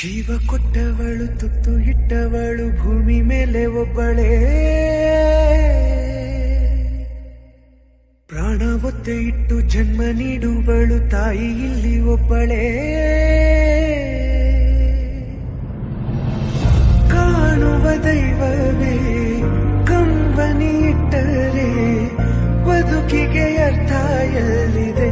ಜೀವ ಕೊಟ್ಟವಳು ತುತ್ತು ಇಟ್ಟವಳು ಭೂಮಿ ಮೇಲೆ ಒಬ್ಬಳೇ, ಪ್ರಾಣ ಒತ್ತೆ ಇಟ್ಟು ಜನ್ಮ ನೀಡುವಳು ತಾಯಿ ಇಲ್ಲಿ ಒಬ್ಬಳೇ. ಕಾಣುವ ದೈವವೇ ಕಂಬನಿ ಇಟ್ಟರೆ ಬದುಕಿಗೆ ಅರ್ಥ ಎಲ್ಲಿದೆ?